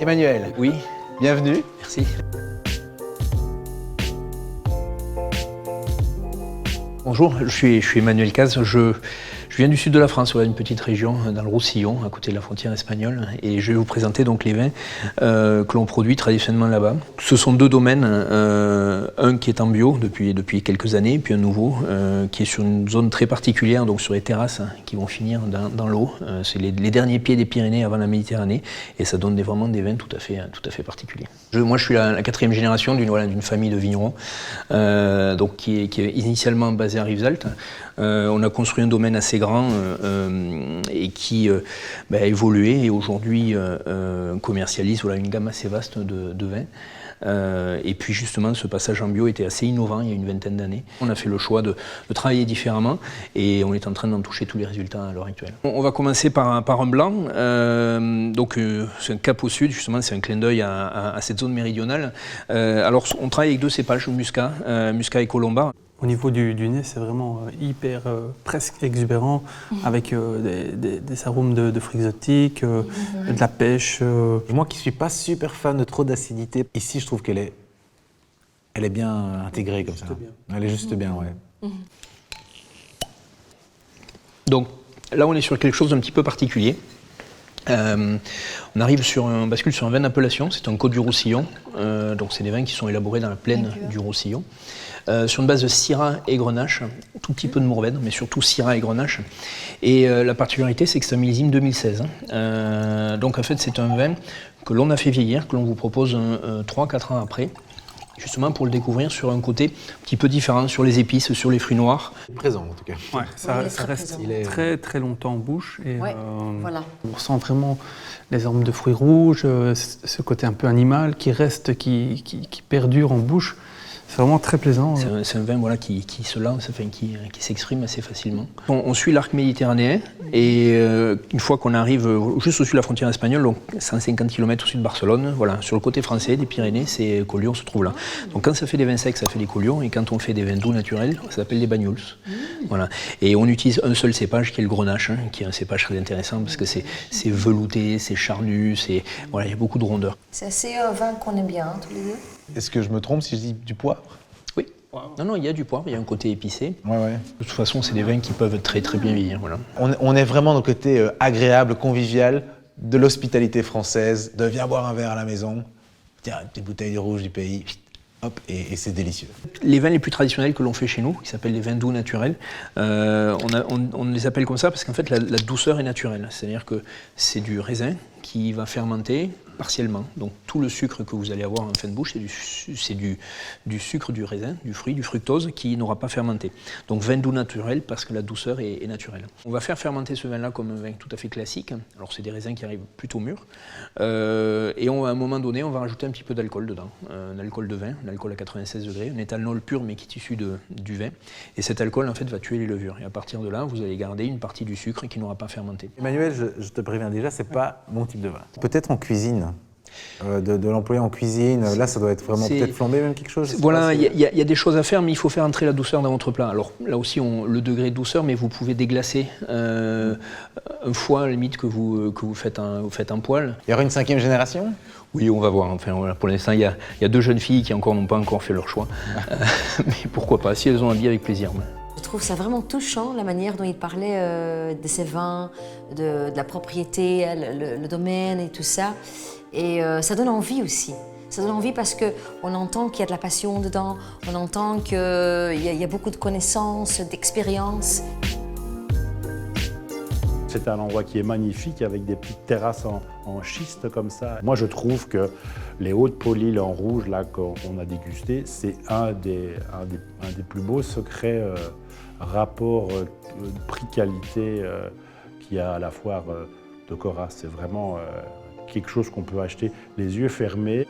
Emmanuel, Oui, bienvenue. merci. Bonjour, je suis Emmanuel Caz. Je viens du sud de la France, voilà, une petite région dans le Roussillon, à côté de la frontière espagnole, et je vais vous présenter donc les vins que l'on produit traditionnellement là-bas. Ce sont deux domaines, un qui est en bio depuis quelques années, puis un nouveau qui est sur une zone très particulière, donc sur les terrasses qui vont finir dans l'eau. C'est les derniers pieds des Pyrénées avant la Méditerranée, et ça donne vraiment des vins tout à fait particuliers. Moi, je suis la quatrième génération d'une famille de vignerons, donc qui est initialement basée à Rivesaltes. On a construit un domaine assez grand et qui a évolué et aujourd'hui commercialise une gamme assez vaste de vins. Et puis justement, ce passage en bio était assez innovant il y a une vingtaine d'années. On a fait le choix de travailler différemment et on est en train d'en toucher tous les résultats à l'heure actuelle. On va commencer par un blanc. C'est un cap au sud, justement, c'est un clin d'œil à cette zone méridionale. Alors on travaille avec deux cépages, Muscat et Colombard. Au niveau du nez, c'est vraiment hyper, presque exubérant, avec des arômes de fruits exotiques, de la pêche. Moi qui ne suis pas super fan de trop d'acidité, ici je trouve qu'elle est bien intégrée comme ça. Elle est juste bien, ouais. Donc là, on est sur quelque chose d'un petit peu particulier. On bascule sur un vin d'appellation, c'est un Côte du Roussillon. Donc c'est des vins qui sont élaborés dans la plaine du Roussillon. Sur une base de Syrah et Grenache, tout petit peu de Mourvèdre, mais surtout Syrah et Grenache. Et la particularité, c'est que c'est un millésime 2016. Donc en fait, c'est un vin que l'on a fait vieillir, que l'on vous propose 3-4 ans après, justement pour le découvrir sur un côté un petit peu différent, sur les épices, sur les fruits noirs. Présent en tout cas. Ouais, ça reste très très longtemps en bouche. Et, voilà. On ressent vraiment les arômes de fruits rouges, ce côté un peu animal qui reste, qui perdure en bouche. C'est vraiment très plaisant. C'est un vin qui se lance, qui s'exprime assez facilement. On suit l'arc méditerranéen et une fois qu'on arrive juste au-dessus de la frontière espagnole, donc 150 km au sud de Barcelone, voilà, sur le côté français des Pyrénées, ces collioures se trouvent là. Donc quand ça fait des vins secs, ça fait des collioures, et quand on fait des vins doux naturels, ça s'appelle des bagnols. Voilà. Et on utilise un seul cépage qui est le Grenache, qui est un cépage très intéressant parce que c'est velouté, c'est charnu, il y a beaucoup de rondeur. C'est assez un vin qu'on aime bien, tous les deux. Est-ce que je me trompe si je dis du poivre? Oui. Non, il y a du poivre, il y a un côté épicé. Ouais. De toute façon, c'est des vins qui peuvent très très bien vieillir. Voilà. On est vraiment dans le côté agréable, convivial de l'hospitalité française, de viens boire un verre à la maison, tiens, une petite bouteille de rouge du pays, hop, et c'est délicieux. Les vins les plus traditionnels que l'on fait chez nous, qui s'appellent les vins doux naturels, on les appelle comme ça parce qu'en fait la douceur est naturelle. C'est-à-dire que c'est du raisin qui va fermenter partiellement. Donc tout le sucre que vous allez avoir en fin de bouche, c'est du sucre du raisin, du fruit, du fructose qui n'aura pas fermenté. Donc vin doux naturel parce que la douceur est naturelle. On va faire fermenter ce vin-là comme un vin tout à fait classique. Alors c'est des raisins qui arrivent plutôt mûrs. Et à un moment donné, on va rajouter un petit peu d'alcool dedans. Un alcool de vin, un alcool à 96 degrés, un éthanol pur mais qui est issu du vin. Et cet alcool en fait va tuer les levures. Et à partir de là, vous allez garder une partie du sucre qui n'aura pas fermenté. Emmanuel, je te préviens déjà, c'est pas mon type de vin. Peut-être en cuisine. De l'employer en cuisine, là ça doit être vraiment peut-être flambé même quelque chose. Voilà, il y a des choses à faire, mais il faut faire entrer la douceur dans votre plat. Alors là aussi, le degré de douceur, mais vous pouvez déglacer un foie à la limite que vous faites en poêle. Il y aura une 5e génération? Oui, on va voir. Enfin, voilà, pour l'instant, il y a deux jeunes filles qui n'ont pas encore fait leur choix. Mais pourquoi pas, si elles ont envie, avec plaisir. Je trouve ça vraiment touchant, la manière dont il parlait de ses vins, de la propriété, le domaine et tout ça. Et ça donne envie aussi. Ça donne envie parce qu'on entend qu'il y a de la passion dedans, on entend qu'il y a beaucoup de connaissances, d'expérience. C'est un endroit qui est magnifique avec des petites terrasses en schiste comme ça. Moi je trouve que les Hautes-Poliles en rouge là qu'on a dégusté, c'est un des plus beaux secrets rapport prix-qualité qu'il y a à la foire de Cora. C'est vraiment quelque chose qu'on peut acheter les yeux fermés.